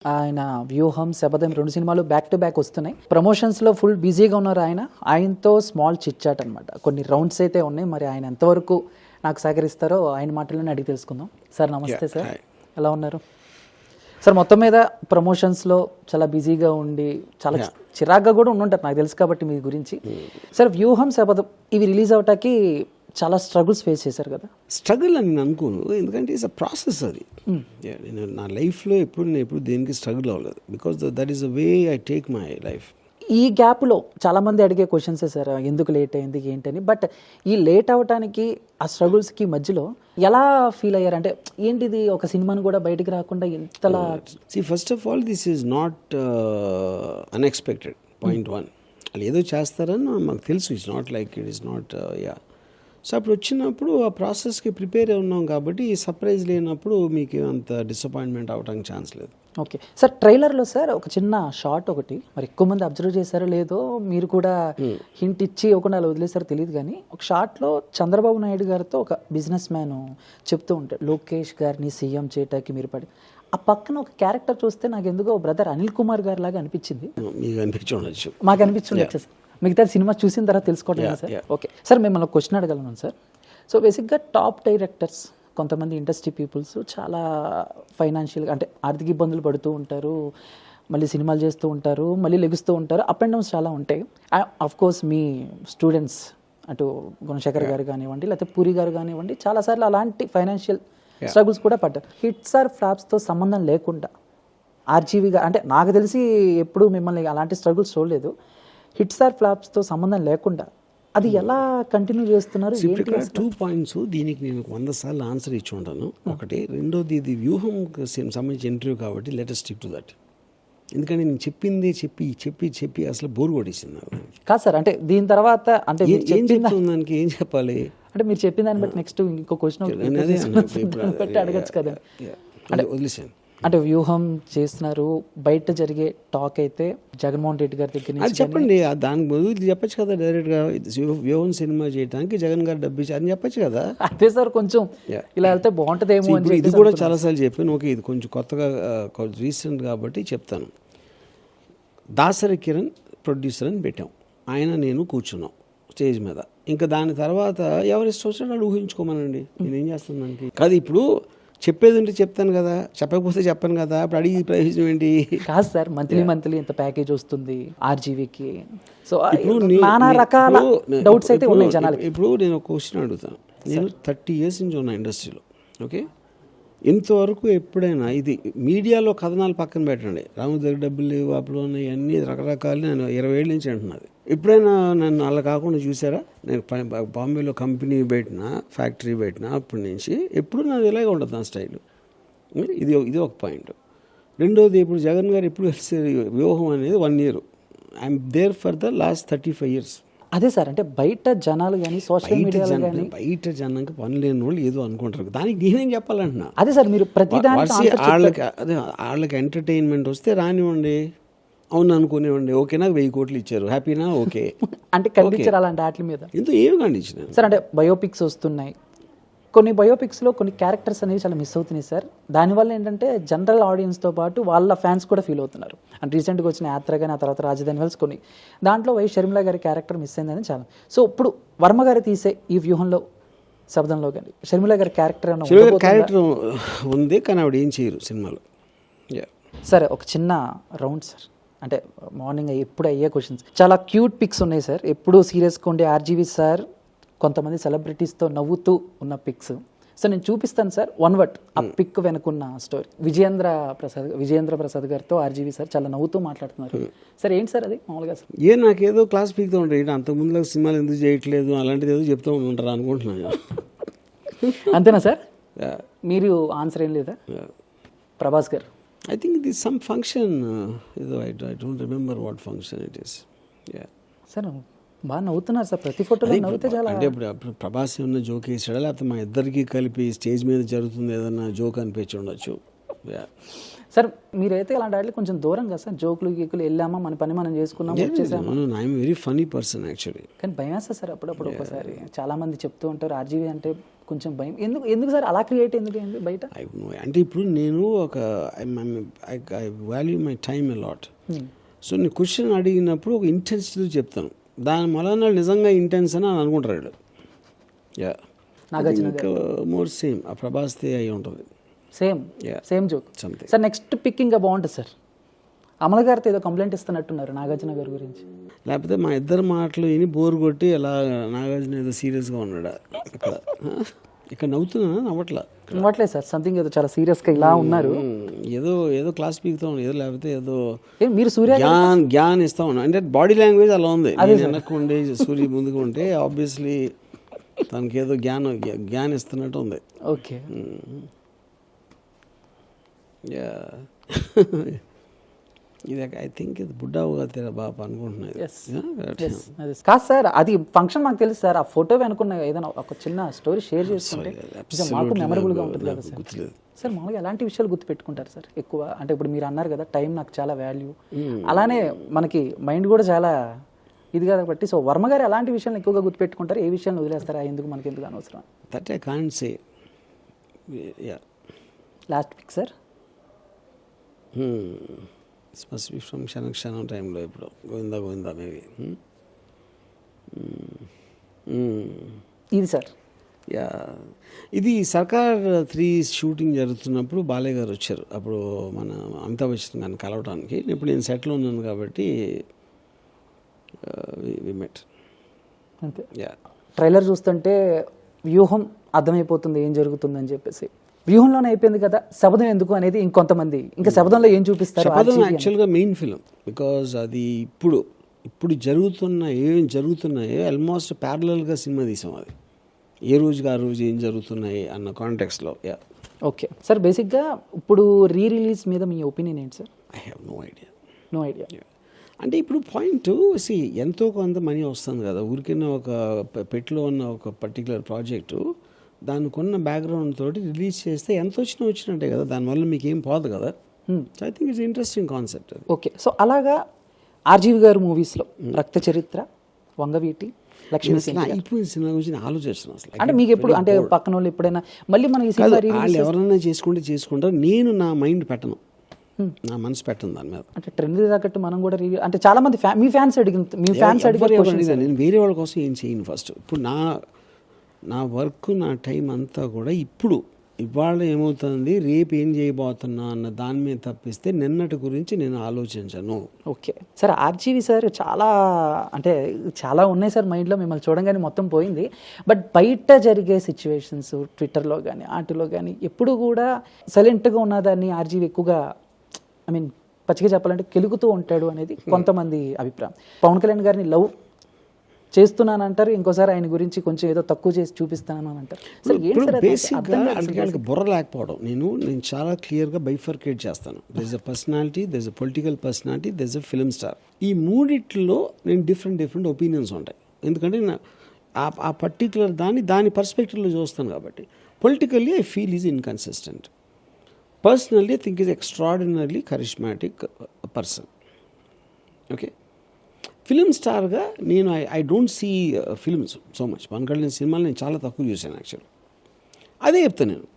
ఆయన వ్యూహం, శపథం 2 సినిమాలు బ్యాక్ టు బ్యాక్ వస్తున్నాయి. ప్రమోషన్స్లో ఫుల్ బిజీగా ఉన్నారు ఆయన. ఆయనతో స్మాల్ చిట్ చాట్ అనమాట. కొన్ని రౌండ్స్ అయితే ఉన్నాయి. మరి ఆయన ఎంతవరకు నాకు సహకరిస్తారో ఆయన మాటల్లోనే అడిగి తెలుసుకుందాం. సార్ నమస్తే సార్, ఎలా ఉన్నారు సార్? మొత్తం మీద ప్రమోషన్స్లో చాలా బిజీగా ఉండి చాలా చిరాగ్గా కూడా ఉండుంటారు నాకు తెలుసు కాబట్టి మీ గురించి. సార్ వ్యూహం, శపథం ఇవి రిలీజ్ అవటానికి చాలా స్ట్రగుల్స్ ఫేస్ చేశారు కదా? స్ట్రగుల్ అని నేను అనుకోను, ఎందుకంటే ఇట్స్ అ ప్రాసెస్. అది నేను నా లైఫ్లో ఎప్పుడు దేనికి స్ట్రగుల్ అవ్వలేదు, because that is the way I take my life. ఈ గ్యాప్లో చాలామంది అడిగే క్వశ్చన్సే సార్, ఎందుకు లేట్ అయింది ఏంటని. బట్ ఈ లేట్ అవ్వటానికి ఆ స్ట్రగుల్స్కి మధ్యలో ఎలా ఫీల్ అయ్యారు? అంటే ఏంటిది, ఒక సినిమాని కూడా బయటికి రాకుండా ఇంతలా? First of all this is not unexpected. Point 1, వాళ్ళు ఏదో చేస్తారని మాకు తెలుసు. It's not like it is not so అప్పుడు వచ్చినప్పుడు ఆ ప్రాసెస్కి ప్రిపేర్ ఉన్నాం కాబట్టి ఈ సర్ప్రైజ్ లేనప్పుడు మీకు అంత డిసప్పాయింట్మెంట్ అవడానికి ఛాన్స్ లేదు. ఓకే సార్, ట్రైలర్లో సార్ ఒక చిన్న షార్ట్ ఒకటి, మరి ఎక్కువ మంది అబ్జర్వ్ చేశారో లేదో, మీరు కూడా హింట్ ఇచ్చి ఇవ్వకుండా అలా వదిలేసారో తెలియదు కానీ, ఒక షార్ట్లో చంద్రబాబు నాయుడు గారితో ఒక బిజినెస్ మ్యాన్ చెప్తూ ఉంటాడు, లోకేష్ గారిని సీఎం చేయటానికి మీరు పడి. ఆ పక్కన ఒక క్యారెక్టర్ చూస్తే నాకు ఎందుకో బ్రదర్ అనిల్ కుమార్ గారి లాగా అనిపించింది. మీకు అనిపించవచ్చు, మాకు అనిపించవచ్చు సార్. మిగతా సినిమా చూసిన తర్వాత తెలుసుకోవడం సార్. ఓకే సార్, మిమ్మల్ని ఒక క్వశ్చన్ అడగలను సార్. సో బేసిక్గా టాప్ డైరెక్టర్స్, కొంతమంది ఇండస్ట్రీ పీపుల్స్ చాలా ఫైనాన్షియల్గా అంటే ఆర్థిక ఇబ్బందులు పడుతూ ఉంటారు, మళ్ళీ సినిమాలు చేస్తూ ఉంటారు, మళ్ళీ లెగుస్తూ ఉంటారు, అప్ అండ్ డౌన్స్ చాలా ఉంటాయి. అఫ్ కోర్స్ మీ స్టూడెంట్స్ అటు గుణశేఖర్ గారు కానివ్వండి, లేకపోతే పూరి గారు కానివ్వండి, చాలాసార్లు అలాంటి ఫైనాన్షియల్ స్ట్రగుల్స్ కూడా పడ్డారు. హిట్స్ ఆర్ ఫ్లాప్స్తో సంబంధం లేకుండా ఆర్జీవీగా, అంటే నాకు తెలిసి ఎప్పుడు మిమ్మల్ని అలాంటి స్ట్రగుల్స్ చూడలేదు. హిట్స్ ఆర్ ఫ్లాప్స్తో సంబంధం లేకుండా అది ఎలా కంటిన్యూ చేస్తున్నారు? 2 పాయింట్స్ దీనికి నేను 100 సార్లు ఆన్సర్ ఇచ్చి ఉంటాను. ఒకటి, రెండోది ఇది వ్యూహం సంబంధించి ఇంటర్వ్యూ కాబట్టి let us stick to that. ఎందుకంటే నేను చెప్పింది చెప్పి అసలు బోర్ కొట్టేసింది. కాదు సార్, అంటే దీని తర్వాత అంటే ఏం చెప్తుంది దానికి, ఏం చెప్పాలి అంటే మీరు చెప్పిన దాన్ని బట్టి నెక్స్ట్ ఇంకో క్వశ్చన్ పెట్టి అడగచ్చు కదా. అంటే వదిలేసాను. అంటే వ్యూహం చేస్తున్నారు, బయట జరిగే టాక్ అయితే జగన్మోహన్ రెడ్డి గారి దగ్గర నుంచి చెప్పండి, దానికి బదులు చెప్పచ్చు కదా డైరెక్ట్గా. వ్యూహం సినిమా చేయడానికి జగన్ గారు డబ్బు ఇచ్చారు అని చెప్పచ్చు కదా. అదే సార్, కొంచెం ఇలా వెళ్తే బాగుంటుందేమో అని. ఇది కూడా చాలాసార్లు చెప్పాను. ఓకే, ఇది కొంచెం కొత్తగా రీసెంట్ కాబట్టి చెప్తాను. దాసరి కిరణ్ ప్రొడ్యూసర్ అని పెట్టాం, ఆయన నేను కూర్చున్నాం స్టేజ్ మీద. ఇంకా దాని తర్వాత ఎవరి ఇష్టం వచ్చినా వాళ్ళు ఊహించుకోమనండి, నేనేం చేస్తాను దానికి. కాదు, ఇప్పుడు చెప్పేది ఉంటే చెప్తాను కదా, చెప్పకపోతే చెప్పాను కదా, అప్పుడు అడిగి ప్రయోజనం ఏంటి? కాదు సార్, మంత్లీ ఇంత ప్యాకేజ్ వస్తుంది ఆర్జీవీకి. సో నానా రకాల డౌట్స్ అయితే ఉన్నాయి జనాలకి. ఇప్పుడు నేను ఒక క్వశ్చన్ అడుగుతాను. నేను 30 years నుంచి ఉన్న ఇండస్ట్రీలో, ఓకే, ఇంతవరకు ఎప్పుడైనా ఇది మీడియాలో కథనాలు పక్కన పెట్టండి, రాము దగ్గర డబ్బులు లేవు అప్పుడు ఉన్నాయి అన్నీ రకరకాలు, నేను 20 ఏళ్ళ నుంచి అంటున్నది. ఎప్పుడైనా నన్ను అలా కాకుండా చూసారా? నేను బాంబేలో కంపెనీ పెట్టినా, ఫ్యాక్టరీ పెట్టినా అప్పటి నుంచి ఎప్పుడు నాది ఇలాగే ఉండదు నా స్టైల్. ఇది ఒక పాయింట్. రెండోది, ఇప్పుడు జగన్ గారు ఎప్పుడు కలిసారు వ్యూహం అనేది 1 year. I'm there for the last 35 years. అదే సార్, అంటే బయట జనాలు కానీ సోషల్ మీడియాలో కానీ బయట జనానికి పని లేని వాళ్ళు ఏదో అనుకుంటారు, దానికి నేనేం చెప్పాలంటున్నా. అదే సార్, మీరు వాళ్ళకి ఎంటర్టైన్మెంట్ వస్తే రానివ్వండి, అవును అనుకునేవ్వండి, ఓకేనా, 1000 కోట్లు ఇచ్చారు, హ్యాపీనా, ఓకే. అంటే ఖండించారు అలాంటి వాటి మీద. ఎందుకు ఏమి ఖండించిన సార్? అంటే బయోపిక్స్ వస్తున్నాయి, కొన్ని బయోపిక్స్లో కొన్ని క్యారెక్టర్స్ అనేవి చాలా మిస్ అవుతున్నాయి సార్. దానివల్ల ఏంటంటే జనరల్ ఆడియన్స్తో పాటు వాళ్ళ ఫ్యాన్స్ కూడా ఫీల్ అవుతున్నారు. అంటే రీసెంట్గా వచ్చిన యాత్ర కానీ, ఆ తర్వాత రాజధాని వెల్స్, కొన్ని దాంట్లో వై షర్మిల గారి క్యారెక్టర్ మిస్ అయిందని చాలా. సో ఇప్పుడు వర్మ గారు తీసే ఈ వ్యూహంలో, శబ్దంలో కానీ షర్మిల గారి క్యారెక్టర్ ఉంది, కానీ ఆవిడ ఏం చేయరు సినిమాలో. సరే, ఒక చిన్న రౌండ్ సార్, అంటే మార్నింగ్ ఎప్పుడు అయ్యే క్వశ్చన్స్. చాలా క్యూట్ పిక్స్ ఉన్నాయి సార్, ఎప్పుడు సీరియస్గా ఉండే ఆర్జీవీ సార్ కొంతమంది సెలబ్రిటీస్తో నవ్వుతూ ఉన్న పిక్స్. సో నేను చూపిస్తాను సార్, 1 word ఆ పిక్ వెనుకున్న స్టోరీ. విజయేంద్ర ప్రసాద్ గారితో ఆర్జీవీ సార్ చాలా నవ్వుతూ మాట్లాడుతున్నారు సార్. ఏంటి సార్ అది మామూలుగా సార్? నాకేదో క్లాస్ పీక్తో ఉంటాయి, అంతకుముందులో సినిమాలు ఎందుకు చేయట్లేదు అలాంటిది ఏదో చెప్తూ ఉంటారు అనుకుంటున్నాను. అంతేనా సార్? మీరు ఆన్సర్ ఏం లేదా? ప్రభాస్ గారు, I think it is some function, I don't remember what function it is. Sir బాగా నవ్వుతున్నారు సార్, ప్రతి ఫోటోలో నవ్వుతే చాలా. అంటే ఇప్పుడు ప్రభాస్ ఏమన్నా జోక్ వేసాడా, లేకపోతే మా ఇద్దరికి కలిపి స్టేజ్ మీద జరుగుతుంది ఏదన్నా జోక్ అనిపించి ఉండొచ్చు. సార్ మీరైతే అలాంటి వాటికి కొంచెం దూరం కదా సార్, జోకులు గీకులు వెళ్ళామా, మన పని మనం చేసుకున్నాం, వచ్చేసాము. I'm very funny person actually. కానీ భయం వేస్తా సార్ అప్పుడప్పుడు. ఒకసారి చాలా మంది చెప్తూ ఉంటారు ఆర్జీవీ అంటే కొంచెం భయం ఎందుకు సార్ అలా క్రియేట్ ఎందుకు అయింది బయట? అంటే ఇప్పుడు నేను ఒక I value my time a lot. So నేను క్వశ్చన్ అడిగినప్పుడు ఒక ఇంటెన్సిటీతో చెప్తాను. దాని వలన నిజంగా ఇంటెన్స్ అని అనుకుంటారు. యా, నాగార్జున మోర్ సేమ్ ఆ ప్రభాస్తే అయి ఉంటుంది. Same joke sir. Next pic ఇంకా బాగుంటుంది సార్. అమల గారితో ఏదో కంప్లైంట్ ఇస్తున్నట్టున్నారు నాగార్జున గారి గురించి. లేకపోతే మా ఇద్దరు మాటలు విని బోర్ కొట్టి అలా నాగార్జున ఏదో సీరియస్గా ఉన్నాడా ఇక్కడ నవ్వట్లేదు సార్. సంథింగ్ ఏదో చాలా సీరియస్గా ఇలా ఉన్నారు. ఏదో క్లాస్ పీక్తా ఉన్నాడు, ఏదో లేకపోతే ఏదో మీరు సూర్య జ్ఞాన్ ఇస్తా ఉన్నా అంటే బాడీ లాంగ్వేజ్ అలా ఉంది. వెనక్కు ఉండే సూర్య ముందుకు ఉంటే ఆబ్వియస్లీ తనకి ఏదో జ్ఞానం ఇస్తున్నట్టు ఉంది. ఓకే. ఇది ఐ థింక్ ఇది బుడ్డా అవుగా తెరా బాబా అనుకుంటున్నాను. కాదు సార్, అది ఫంక్షన్ మాకు తెలుసు సార్. ఆ ఫోటో వెనుకున్న ఏదైనా ఒక చిన్న స్టోరీ షేర్ చేసుకుంటే మాకు మెమరబుల్గా ఉంటుంది కదా సార్. సార్ మామూలుగా ఎలాంటి విషయాలు గుర్తుపెట్టుకుంటారు సార్ ఎక్కువ? అంటే ఇప్పుడు మీరు అన్నారు కదా టైం నాకు చాలా వాల్యూ, అలానే మనకి మైండ్ కూడా చాలా ఇది కాబట్టి. సో వర్మ గారు ఎలాంటి విషయాలు ఎక్కువగా గుర్తుపెట్టుకుంటారు, ఏ విషయాన్ని వదిలేస్తారా, ఎందుకు మనకి ఎందుకు అనవసరం? That I can't say. Last pic sir must be from Kshanam టైంలో ఇప్పుడు గోవిందా మేబీ ఇది సార్. యా, ఇది సర్కార్ 3 షూటింగ్ జరుగుతున్నప్పుడు బాలయ్య గారు వచ్చారు. అప్పుడు మన అమితాబ్ బచ్చన్ గారిని కలవడానికి. ఇప్పుడు నేను సెటిల్ ఉన్నాను కాబట్టి వి మెట్. అంతే. యా, ట్రైలర్ చూస్తుంటే వ్యూహం అర్థమైపోతుంది ఏం జరుగుతుందని చెప్పేసి. వ్యూహంలోనే అయిపోయింది కదా, శబదం ఎందుకు అనేది ఇంకొంతమంది ఇంకా శబదంలో ఏం చూపిస్తారు? శబదం యాక్చువల్గా మెయిన్ ఫిలిం. బికాజ్ అది ఇప్పుడు ఏం జరుగుతున్నాయో ఆల్మోస్ట్ ప్యారలల్గా సినిమా తీసాం. అది ఏ రోజుకి ఆ రోజు ఏం జరుగుతున్నాయి అన్న కాంటెక్స్లో. Yeah, okay sir. బేసిక్గా ఇప్పుడు రిలీజ్ మీద మీ ఒపీనియన్ ఏంటి sir? I have no idea. అంటే ఇప్పుడు పాయింట్ ఎంతో కొంత మనీ వస్తుంది కదా, ఊరికైనా ఒక పెట్టులో ఉన్న ఒక పర్టికులర్ ప్రాజెక్టు దానికి ఉన్న బ్యాక్గ్రౌండ్ తోటి రిలీజ్ చేస్తే ఎంత వచ్చినట్టే కదా, దానివల్ల మీకు ఏం పోదు కదా. So I think it's interesting concept అది. ఓకే. సో అలాగా ఆర్జీవి గారు మూవీస్లో రక్త చరిత్ర, వంగవీటి, లక్ష్మీ ఇప్పుడు సినిమా గురించి ఆలోచిస్తున్నాను అసలు. అంటే మీకు ఎప్పుడు అంటే పక్కన వాళ్ళు ఎప్పుడైనా మళ్ళీ మనం ఈ సినిమా వాళ్ళు ఎవరైనా చేసుకుంటారు, నేను నా మైండ్ పెట్టను, నా మనసు పెట్టను దాని మీద. అంటే ట్రెండ్ తగ్గట్టు మనం కూడా అంటే చాలా మంది మీ ఫ్యాన్స్ అడిగిన నేను వేరే వాళ్ళ కోసం ఏం చేయను. ఫస్ట్ ఇప్పుడు నా వర్క్, నా టైం అంతా కూడా ఇవాళ ఏమవుతుంది, రేపు ఏం చేయబోతున్నా అన్న దాని మీద తప్పిస్తే నిన్నటి గురించి నేను ఆలోచించను. Okay sir. ఆర్జీవి సార్ చాలా ఉన్నాయి సార్ మైండ్లో, మిమ్మల్ని చూడంగానే మొత్తం పోయింది. బట్ బయట జరిగే సిచ్యువేషన్స్ ట్విట్టర్లో కానీ వాటిలో కానీ ఎప్పుడు కూడా సైలెంట్గా ఉన్నదాన్ని ఆర్జీవి ఎక్కువగా పచ్చిగా చెప్పాలంటే కెలుగుతూ ఉంటాడు అనేది కొంతమంది అభిప్రాయం. పవన్ కళ్యాణ్ గారిని లవ్ చేస్తున్నాను అంటారు, ఇంకోసారి ఆయన గురించి కొంచెం ఏదో తక్కువ చేసి చూపిస్తాను అని అంటారు. బేసిక్గా బుర్ర లేకపోవడం. నేను చాలా క్లియర్గా బైఫర్కేట్ చేస్తాను. There is a personality, there is a political personality, there is a film star. ఈ మూడిట్లో నేను డిఫరెంట్ ఒపీనియన్స్ ఉంటాయి. ఎందుకంటే ఆ పర్టికులర్ దాని పర్స్పెక్టివ్లో చూస్తాను కాబట్టి. Politically I feel is inconsistent. Personally I think is extraordinarily charismatic person. Okay. Film స్టార్గా నేను I don't see films so much. Pawan Kalyan సినిమాలు నేను చాలా తక్కువ చూశాను యాక్చువల్లీ. అదే చెప్తాను నేను.